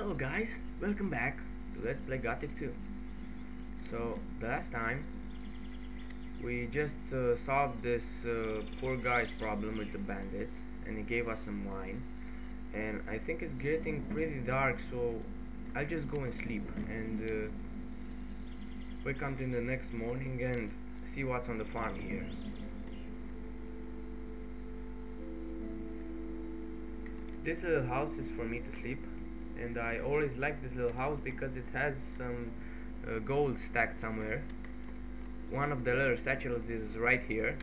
Hello guys, welcome back to Let's Play Gothic 2. So, the last time we just solved this poor guy's problem with the bandits, and he gave us some wine, and I think it's getting pretty dark, so I'll just go and sleep and wake up in the next morning and see what's on the farm here. This little house is for me to sleep, and I always like this little house because it has some gold stacked somewhere. One of the little satchels is right here,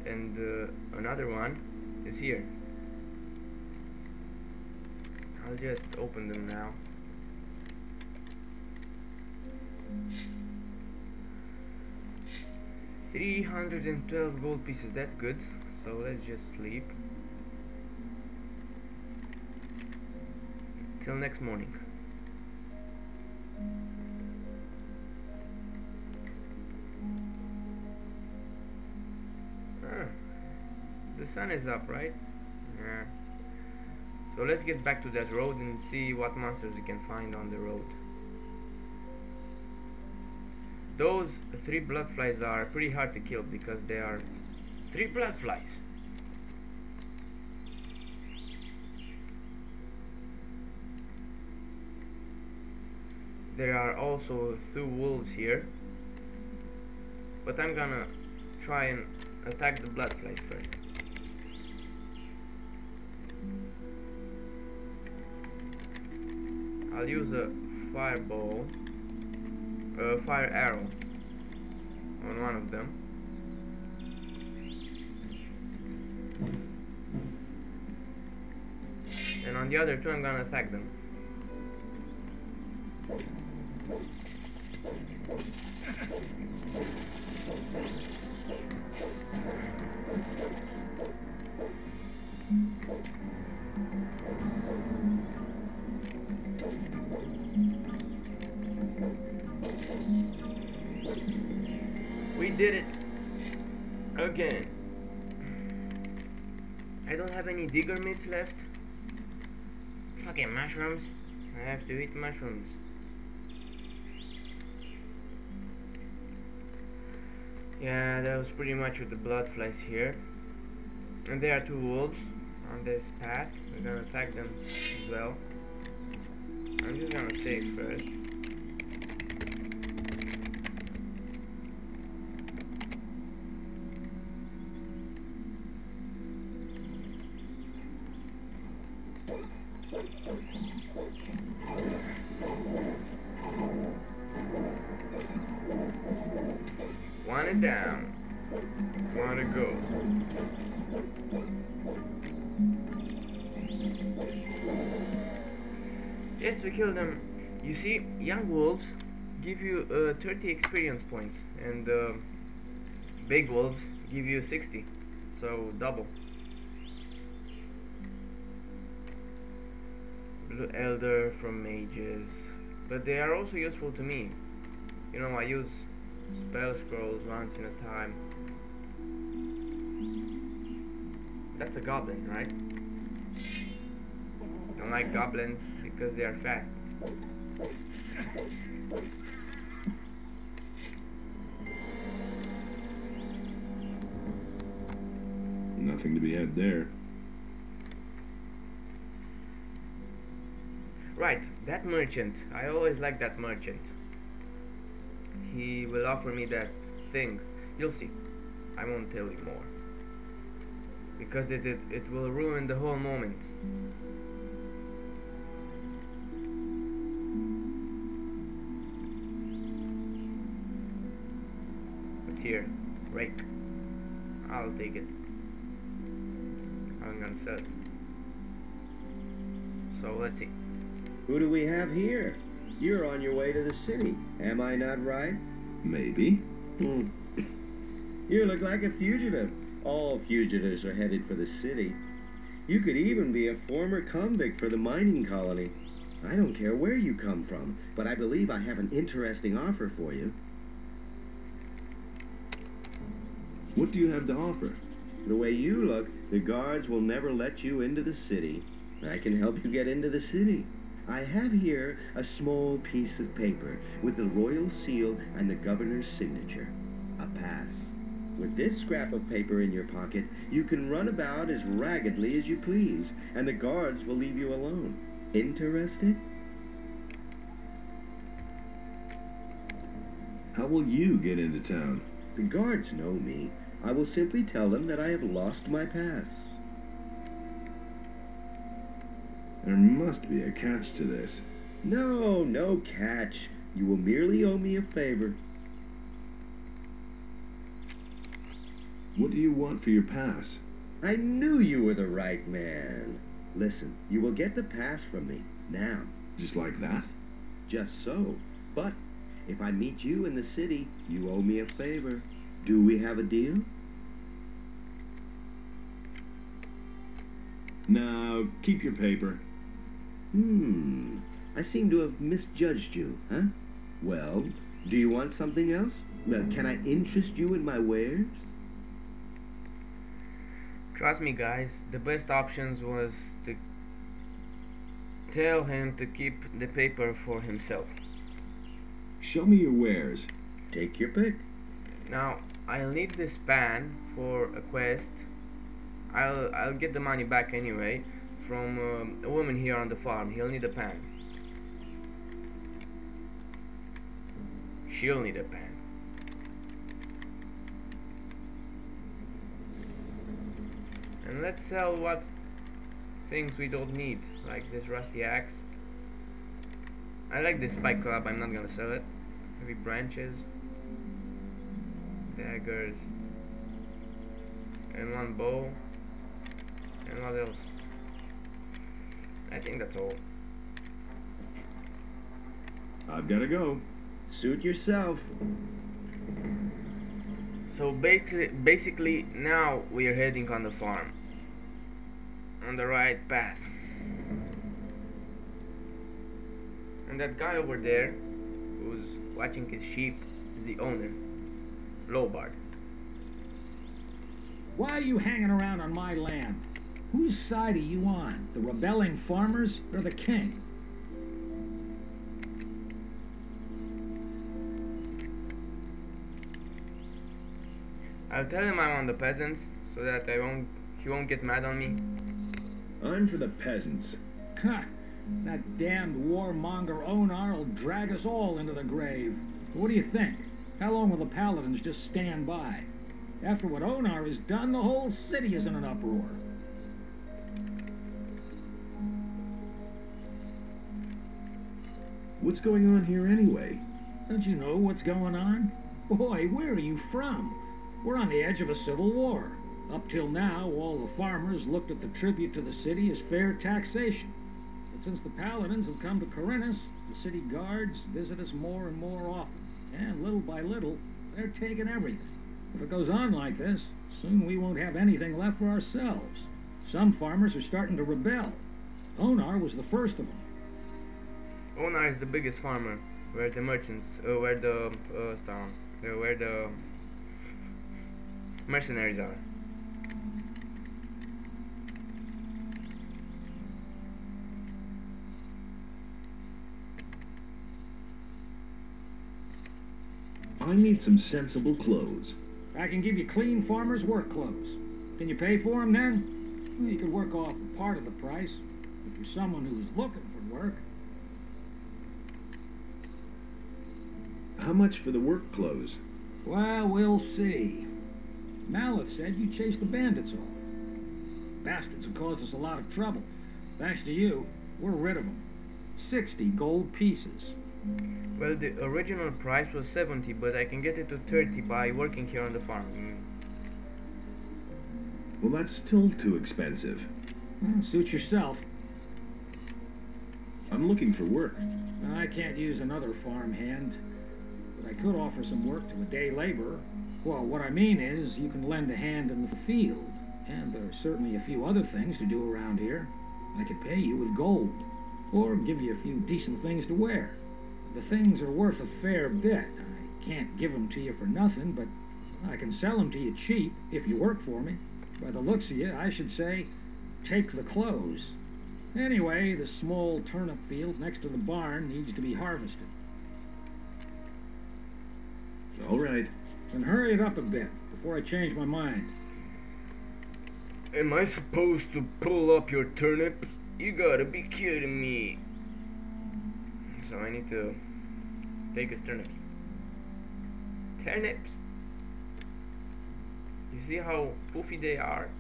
and another one is here. I'll just open them now. $312 gold pieces, that's good. So let's just sleep till next morning. The sun is up, right? Yeah. So let's get back to that road and see what monsters we can find on the road. Those 3 bloodflies are pretty hard to kill because they are 3 bloodflies. There are also 2 wolves here, but I'm gonna try and attack the bloodflies first. I'll use a fire arrow on one of them. And on the other 2 I'm gonna attack them. We did it again. I don't have any digger meats left. Fucking mushrooms. I have to eat mushrooms. Yeah, that was pretty much with the bloodflies here. And there are 2 wolves on this path. We're gonna attack them as well. I'm just gonna save first. One is down. One to go. Yes, we killed them. You see, young wolves give you 30 experience points, and big wolves give you 60, so double. Blue Elder from mages, but they are also useful to me. You know, I use spell scrolls once in a time. That's a goblin, right? Don't like goblins because they are fast. Nothing to be had there. Right, that merchant. I always like that merchant. He will offer me that thing. You'll see. I won't tell you more, because it will ruin the whole moment. It's here. Rake. I'll take it. I'm gonna sell it. So let's see. Who do we have here? You're on your way to the city, am I not right? Maybe. You look like a fugitive. All fugitives are headed for the city. You could even be a former convict for the mining colony. I don't care where you come from, but I believe I have an interesting offer for you. What do you have to offer? The way you look, the guards will never let you into the city. I can help you get into the city. I have here a small piece of paper with the royal seal and the governor's signature. A pass. With this scrap of paper in your pocket, you can run about as raggedly as you please, and the guards will leave you alone. Interested? How will you get into town? The guards know me. I will simply tell them that I have lost my pass. There must be a catch to this. No, no catch. You will merely owe me a favor. What do you want for your pass? I knew you were the right man. Listen, you will get the pass from me, now. Just like that? Just so. But if I meet you in the city, you owe me a favor. Do we have a deal? Now, keep your paper. I seem to have misjudged you, huh? Well, do you want something else? Can I interest you in my wares? Trust me, guys, the best options was to tell him to keep the paper for himself. Show me your wares. Take your pick. Now, I'll need this pan for a quest. I'll get the money back anyway from a woman here on the farm. He'll need a pan. She'll need a pan. And let's sell what things we don't need, like this rusty axe. I like this spike club, I'm not gonna sell it. Heavy branches, daggers, and one bow, and what else? I think that's all. I've gotta go. Suit yourself. So basically now we are heading on the farm, on the right path. And that guy over there who's watching his sheep is the owner, Lobard. Why are you hanging around on my land? Whose side are you on? The rebelling farmers or the king? I'll tell him I'm on the peasants so that he won't get mad on me. I'm for the peasants. Ha! That damned warmonger Onar will drag us all into the grave. What do you think? How long will the paladins just stand by? After what Onar has done, the whole city is in an uproar. What's going on here anyway? Don't you know what's going on? Boy, where are you from? We're on the edge of a civil war. Up till now, all the farmers looked at the tribute to the city as fair taxation. But since the paladins have come to Corinthus, the city guards visit us more and more often. And little by little, they're taking everything. If it goes on like this, soon we won't have anything left for ourselves. Some farmers are starting to rebel. Onar was the first of them. Onar is the biggest farmer, where the merchants, where the mercenaries are. I need some sensible clothes. I can give you clean farmer's work clothes. Can you pay for them then? Well, you could work off a part of the price if you're someone who's looking for work. How much for the work clothes? Well, we'll see. Maleth said you chased the bandits off. Bastards have caused us a lot of trouble. Thanks to you, we're rid of them. 60 gold pieces. Well, the original price was 70, but I can get it to 30 by working here on the farm. Well, that's still too expensive. Well, suit yourself. I'm looking for work. I can't use another farm hand, but I could offer some work to a day laborer. Well, what I mean is, you can lend a hand in the field, and there are certainly a few other things to do around here. I could pay you with gold, or give you a few decent things to wear. The things are worth a fair bit. I can't give them to you for nothing, but I can sell them to you cheap if you work for me. By the looks of you, I should say, take the clothes. Anyway, the small turnip field next to the barn needs to be harvested. All right. And hurry it up a bit before I change my mind. Am I supposed to pull up your turnips? You gotta be kidding me. So I need to take his turnips. Turnips? You see how poofy they are?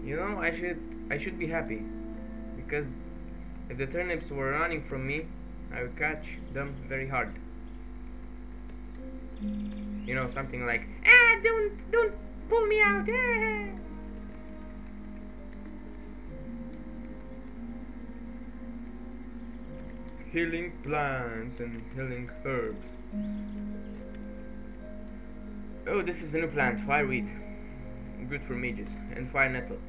You know, I should be happy, because if the turnips were running from me, I would catch them very hard. You know, something like, ah, don't pull me out, ah. Healing plants and healing herbs. Oh, this is a new plant, fireweed. Good for mages, and fire nettle.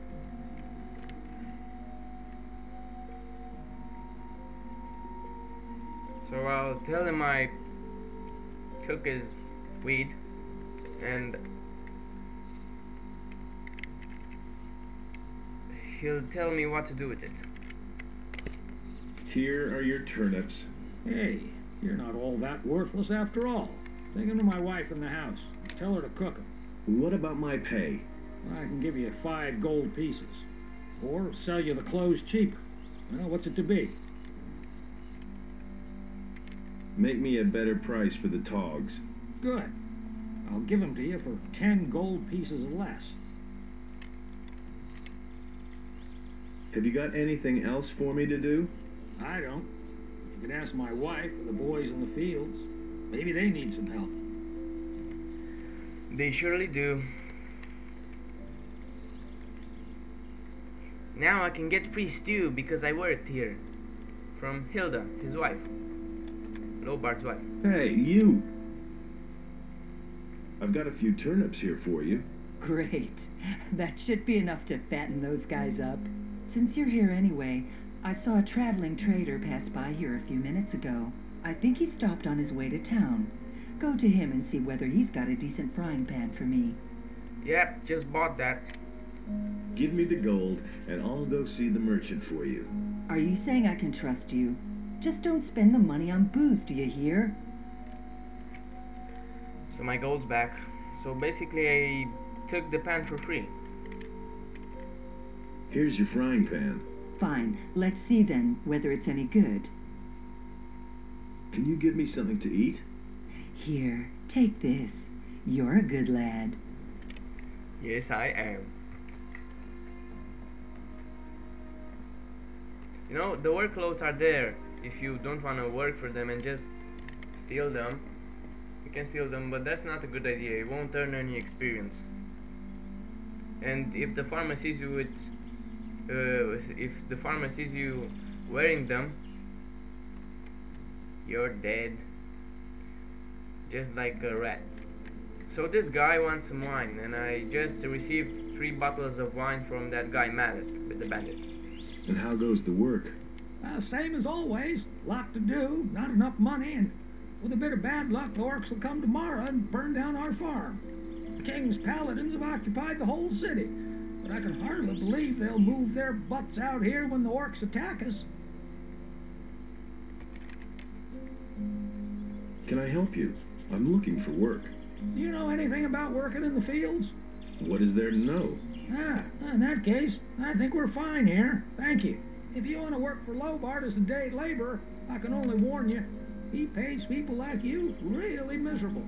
So I'll tell him I took his weed, and he'll tell me what to do with it. Here are your turnips. Hey, you're not all that worthless after all. Take them to my wife in the house. Tell her to cook them. What about my pay? I can give you 5 gold pieces. Or sell you the clothes cheaper. Well, what's it to be? Make me a better price for the togs. Good. I'll give them to you for 10 gold pieces less. Have you got anything else for me to do? I don't. You can ask my wife or the boys in the fields. Maybe they need some help. They surely do. Now I can get free stew because I worked here. From Hilda, his wife. Lobard's wife. Hey, you! I've got a few turnips here for you. Great. That should be enough to fatten those guys up. Since you're here anyway, I saw a traveling trader pass by here a few minutes ago. I think he stopped on his way to town. Go to him and see whether he's got a decent frying pan for me. Yep, just bought that. Give me the gold, and I'll go see the merchant for you. Are you saying I can trust you? Just don't spend the money on booze, do you hear? So my gold's back. So basically I took the pan for free. Here's your frying pan. Fine. Let's see then whether it's any good. Can you give me something to eat? Here, take this. You're a good lad. Yes, I am. You know, the work clothes are there. If you don't want to work for them and just steal them, you can steal them, but that's not a good idea. It won't earn any experience. And if the farmer sees you with, if the farmer sees you wearing them, you're dead. Just like a rat. So this guy wants some wine, and I just received 3 bottles of wine from that guy Mallet with the bandits. And how goes the work? Same as always. Lot to do, not enough money, and with a bit of bad luck, the orcs will come tomorrow and burn down our farm. The king's paladins have occupied the whole city, but I can hardly believe they'll move their butts out here when the orcs attack us. Can I help you? I'm looking for work. Do you know anything about working in the fields? What is there to know? In that case, I think we're fine here. Thank you. If you want to work for Lobard as a day laborer, I can only warn you, he pays people like you really miserable.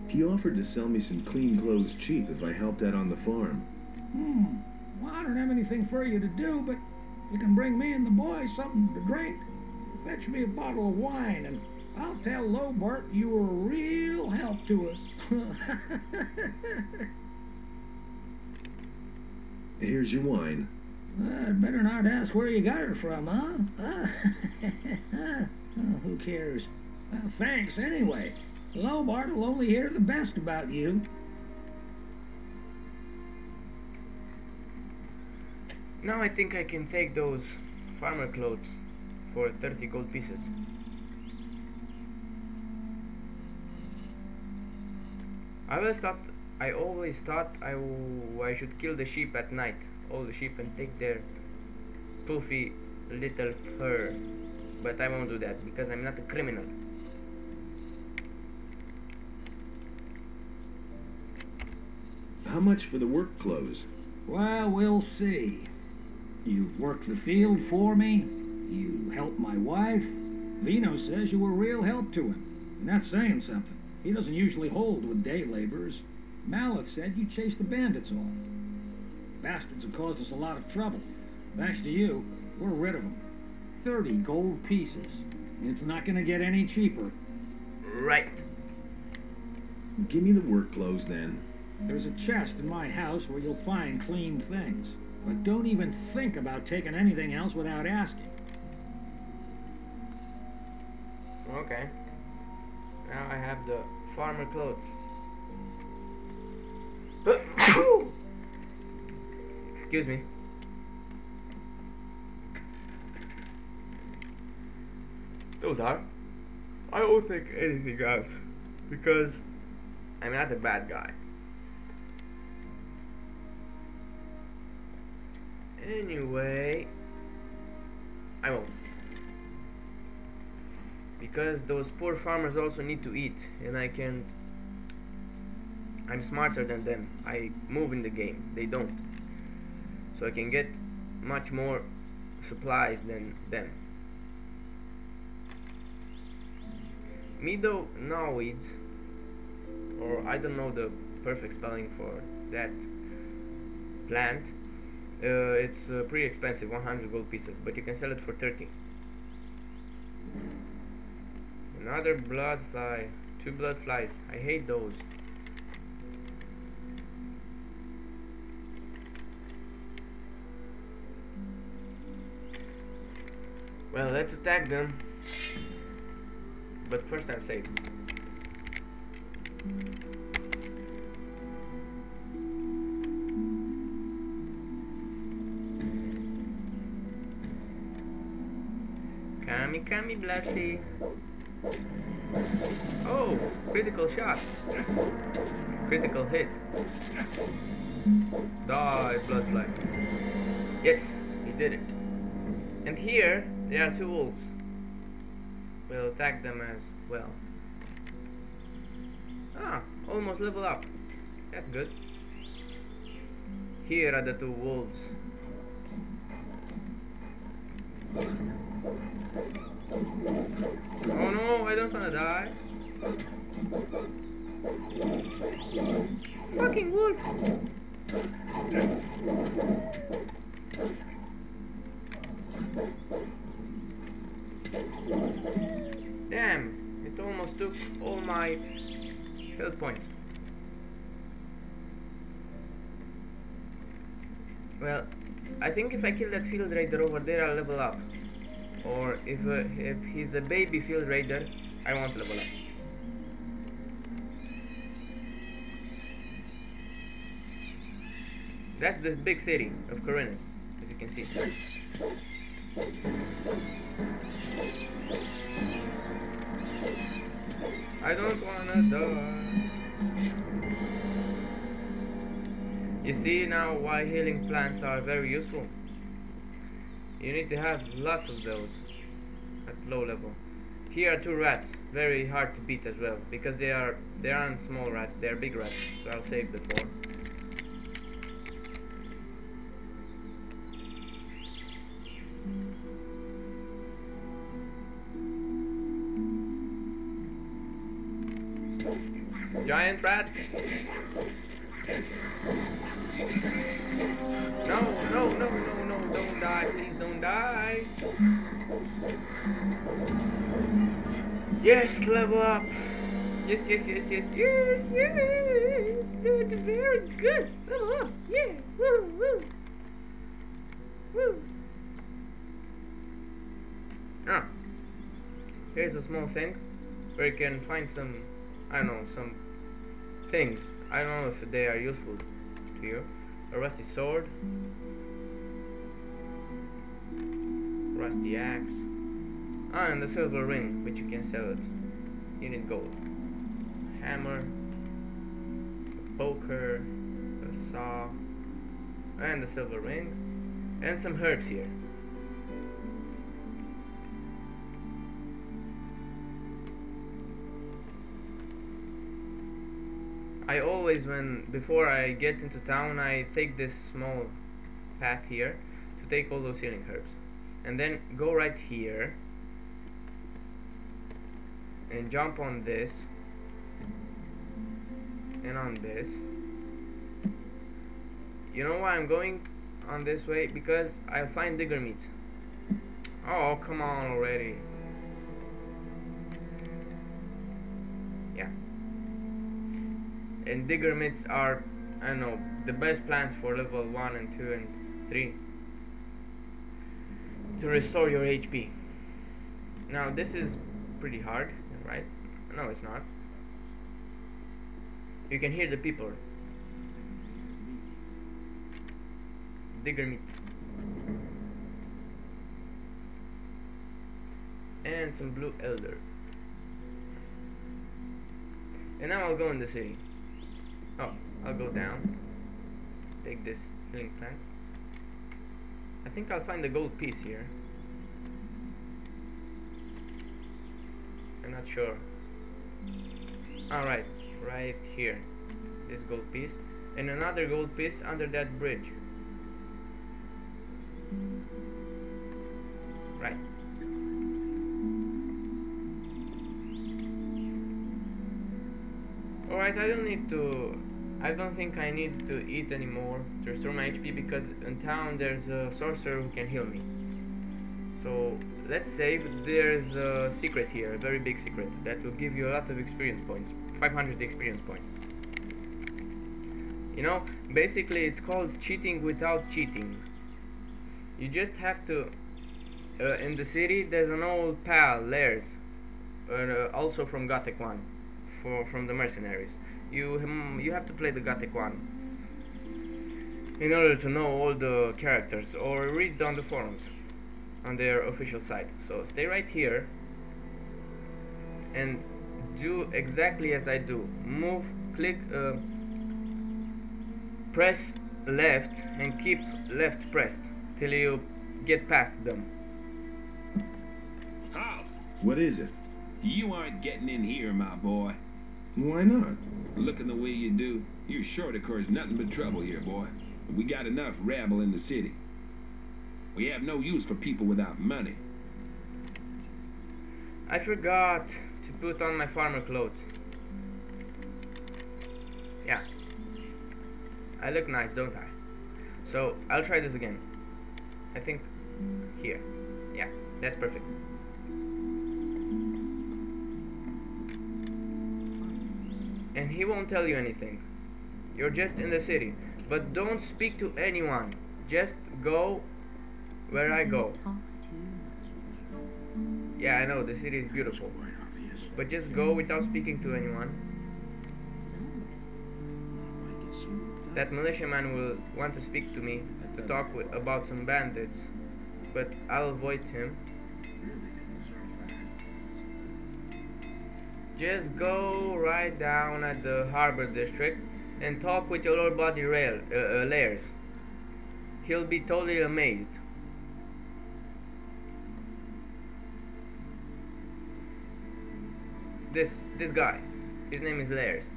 He offered to sell me some clean clothes cheap if I helped out on the farm. Well, I don't have anything for you to do, but you can bring me and the boys something to drink. Fetch me a bottle of wine, and I'll tell Lobart you were a real help to us. Here's your wine. I'd better not ask where you got her from, huh? Oh, who cares? Well, thanks anyway. Lobart will only hear the best about you. Now I think I can take those farmer clothes for 30 gold pieces. I always thought I should kill the sheep at night, all the sheep, and take their puffy little fur. But I won't do that because I'm not a criminal. How much for the work clothes? Well, we'll see. You've worked the field for me. You helped my wife. Vino says you were a real help to him. And that's saying something. He doesn't usually hold with day laborers. Maleth said you chased the bandits off. Bastards have caused us a lot of trouble. Thanks to you, we're rid of them. 30 gold pieces. It's not gonna get any cheaper. Right. Give me the work clothes then. There's a chest in my house where you'll find cleaned things. But don't even think about taking anything else without asking. Okay. Now I have the farmer clothes. Excuse me. Those are. I won't think anything else because I'm not a bad guy. Anyway, I won't. Because those poor farmers also need to eat, and I can't. I'm smarter than them. I move in the game, they don't. So I can get much more supplies than them. Meadow-knowweeds, or I don't know the perfect spelling for that plant. It's pretty expensive, 100 gold pieces, but you can sell it for 30. Another blood fly, 2 blood flies. I hate those. Well, let's attack them. But first I'll save. Kami bloody. Oh, critical shot. Critical hit. Die, bloodfly. Yes, he did it. And here there are 2 wolves. We'll attack them as well. Ah, almost level up. That's good. Here are the 2 wolves. Oh no, I don't wanna die. Fucking wolf! Damn, it almost took all my health points. Well, I think if I kill that field raider over there, I'll level up. Or if he's a baby field raider, I won't level up. That's the big city of Corinus, as you can see. I don't wanna die. You see now why healing plants are very useful. You need to have lots of those at low level. Here are 2 rats, very hard to beat as well, because they aren't small rats, they are big rats. So I'll save the 4. Giant rats. No, no, no, no, no, don't die, please don't die. Yes, level up. Yes, yes, yes, yes, yes, yes. That's very good. Level up, yeah, woo, woo. Woo. Ah, here's a small thing where you can find some, I don't know, some things. I don't know if they are useful to you. A rusty sword. rusty axe. Ah, and the silver ring, which you can sell it. You need gold. Hammer, a poker, a saw, and the silver ring, and some herbs here. I always, before I get into town, I take this small path here to take all those healing herbs, and then go right here and jump on this and on this. You know why I'm going on this way? Because I'll find digger meats. Oh, come on already. Yeah. And digger meats are, I don't know, the best plants for level 1 and 2 and 3 to restore your HP. Now this is pretty hard, right? No, it's not. You can hear the people. Digger meats. And some blue elder. And now I'll go in the city. Oh, I'll go down. Take this healing plant. I think I'll find the gold piece here. I'm not sure. Alright, right here. This gold piece. And another gold piece under that bridge. Right. Alright, I don't think I need to eat anymore to restore my HP, because in town there's a sorcerer who can heal me. So let's save. There's a secret here, a very big secret that will give you a lot of experience points, 500 experience points. You know, basically it's called cheating without cheating. You just have to, in the city there's an old pal, Lairs, also from Gothic 1, from the mercenaries. You have to play the Gothic 1 in order to know all the characters, or read on the forums on their official site. So stay right here and do exactly as I do. Move, click, press left and keep left pressed till you get past them. Halt! What is it? You aren't getting in here, my boy. Why not? Looking the way you do, you're sure to cause nothing but trouble here, boy. We got enough rabble in the city. We have no use for people without money. I forgot to put on my farmer clothes. Yeah. I look nice, don't I? So, I'll try this again. I think here. Yeah, that's perfect. And he won't tell you anything. You're just in the city. But don't speak to anyone. Just go where I go. Yeah, I know, the city is beautiful. But just go without speaking to anyone. That militiaman will want to speak to me, to talk about some bandits. But I'll avoid him. Just go right down at the harbor district and talk with your Lord Body Lairs. He'll be totally amazed. This guy, his name is Lairs.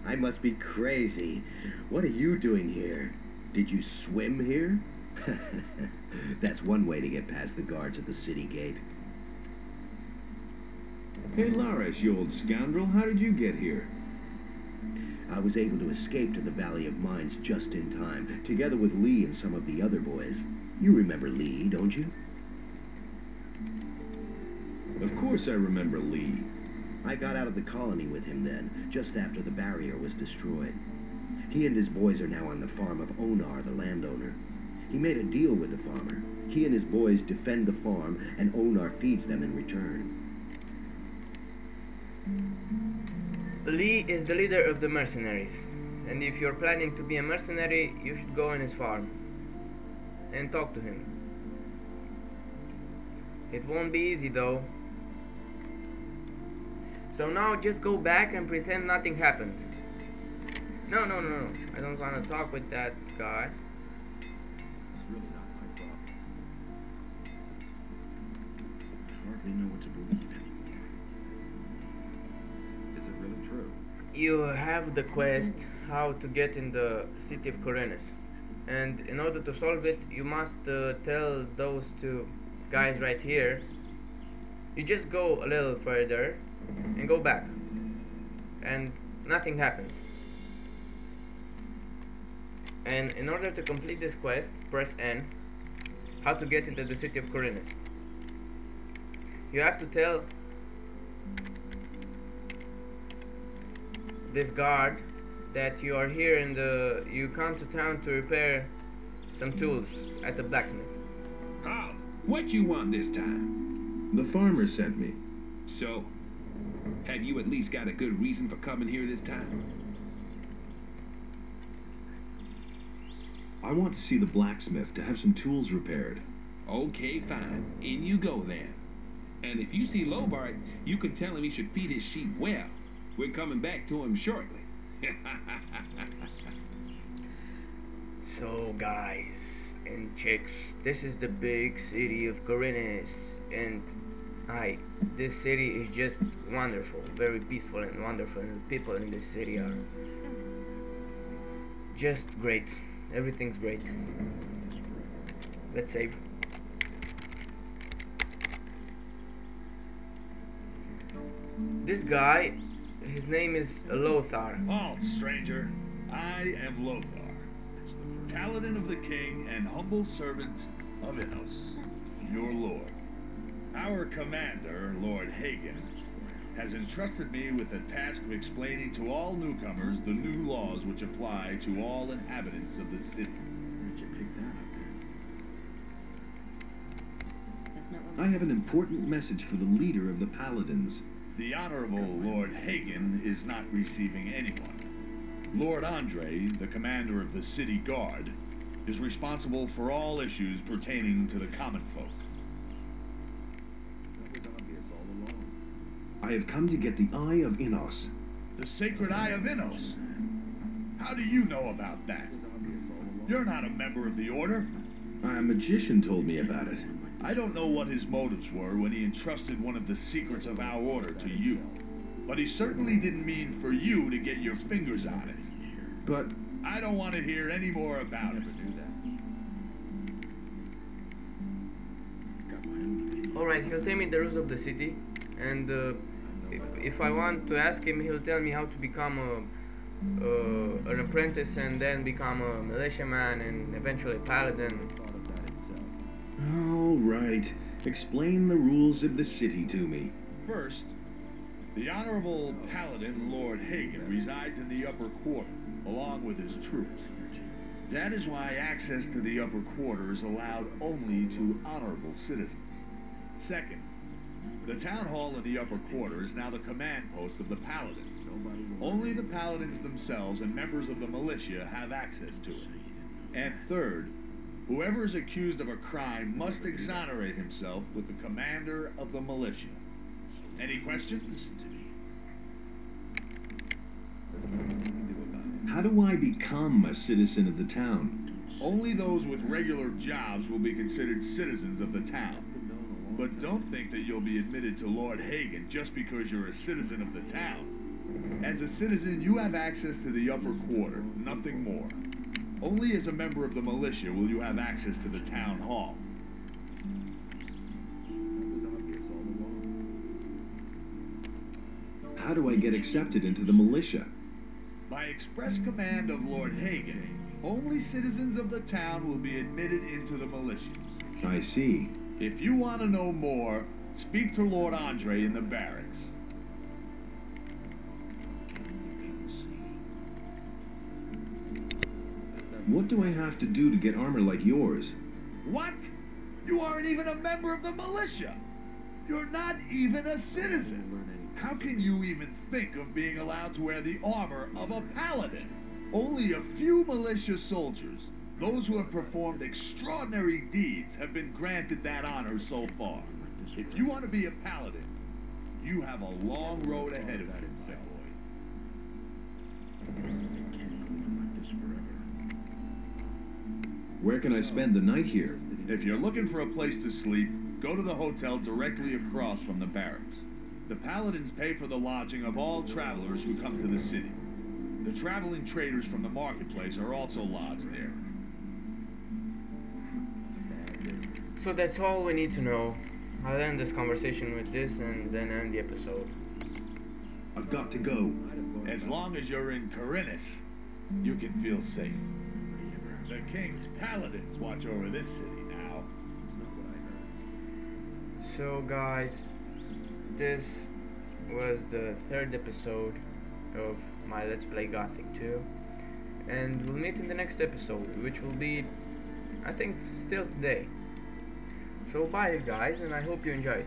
I must be crazy. What are you doing here? Did you swim here? That's one way to get past the guards at the city gate. Hey, Larish, you old scoundrel, how did you get here? I was able to escape to the Valley of Mines just in time, together with Lee and some of the other boys. You remember Lee, don't you? Of course I remember Lee. I got out of the colony with him then, just after the barrier was destroyed. He and his boys are now on the farm of Onar, the landowner. He made a deal with the farmer. He and his boys defend the farm, and Onar feeds them in return. Lee is the leader of the mercenaries, and if you're planning to be a mercenary, you should go on his farm and talk to him. It won't be easy though. So now just go back and pretend nothing happened. No. I don't want to talk with that guy. It's really not my problem. I hardly know what to believe anymore. Is it really true? You have the quest how to get in the city of Korenes. And in order to solve it, you must tell those two guys right here. You just go a little further and go back. And nothing happened. And in order to complete this quest, press N. How to get into the city of Korenes. You have to tell this guard that you are here in the... You come to town to repair some tools at the blacksmith. How? What you want this time? The farmer sent me. So, have you at least got a good reason for coming here this time? I want to see the blacksmith to have some tools repaired. Okay, fine. In you go then. And if you see Lobard, you can tell him he should feed his sheep well. We're coming back to him shortly. So guys and chicks, this is the big city of Korenes, and this city is just wonderful, very peaceful and wonderful, and the people in this city are just great. Everything's great. Let's save. This guy, his name is Lothar. Halt, stranger. I am Lothar, paladin of the king and humble servant of Innos, your lord. Our commander, Lord Hagen, has entrusted me with the task of explaining to all newcomers the new laws which apply to all inhabitants of the city. Where'd you pick that up then? I have an important message for the leader of the paladins. The Honorable Lord Hagen is not receiving anyone. Lord Andre, the commander of the city guard, is responsible for all issues pertaining to the common folk. That was obvious all along. I have come to get the Eye of Innos. The Sacred Eye of Innos? How do you know about that? That was obvious all along. You're not a member of the Order. A magician told me about it. I don't know what his motives were when he entrusted one of the secrets of our Order to you. But he certainly didn't mean for you to get your fingers on it. But I don't want to hear any more about it. Got my own opinion. Alright, he'll tell me the rules of the city, and if I want to ask him, he'll tell me how to become an apprentice and then become a militiaman and eventually a paladin. Thought of that himself. all right, explain the rules of the city to me. First, the Honorable Paladin Lord Hagen resides in the upper quarter, along with his troops. That is why access to the upper quarter is allowed only to honorable citizens. Second, the town hall in the upper quarter is now the command post of the paladins. Only the paladins themselves and members of the militia have access to it. And third, whoever is accused of a crime must exonerate himself with the commander of the militia. Any questions? How do I become a citizen of the town? Only those with regular jobs will be considered citizens of the town. But don't think that you'll be admitted to Lord Hagen just because you're a citizen of the town. As a citizen, you have access to the upper quarter, nothing more. Only as a member of the militia will you have access to the town hall. That was obvious all along. How do I get accepted into the militia? By express command of Lord Hagen, only citizens of the town will be admitted into the militia. I see. If you want to know more, speak to Lord Andre in the barracks. What do I have to do to get armor like yours? What? You aren't even a member of the militia. You're not even a citizen. How can you even think of being allowed to wear the armor of a paladin? Only a few militia soldiers, those who have performed extraordinary deeds, have been granted that honor so far. If you want to be a paladin, you have a long road ahead of you, my boy. Where can I spend the night here? If you're looking for a place to sleep, go to the hotel directly across from the barracks. The paladins pay for the lodging of all travelers who come to the city. The traveling traders from the marketplace are also lodged there. So that's all we need to know. I'll end this conversation with this and then end the episode. I've got to go. As long as you're in Corinus, you can feel safe. The king's paladins watch over this city now. So guys, this was the third episode of my Let's Play Gothic 2, and we'll meet in the next episode, which will be, I think, still today. So bye guys, and I hope you enjoyed.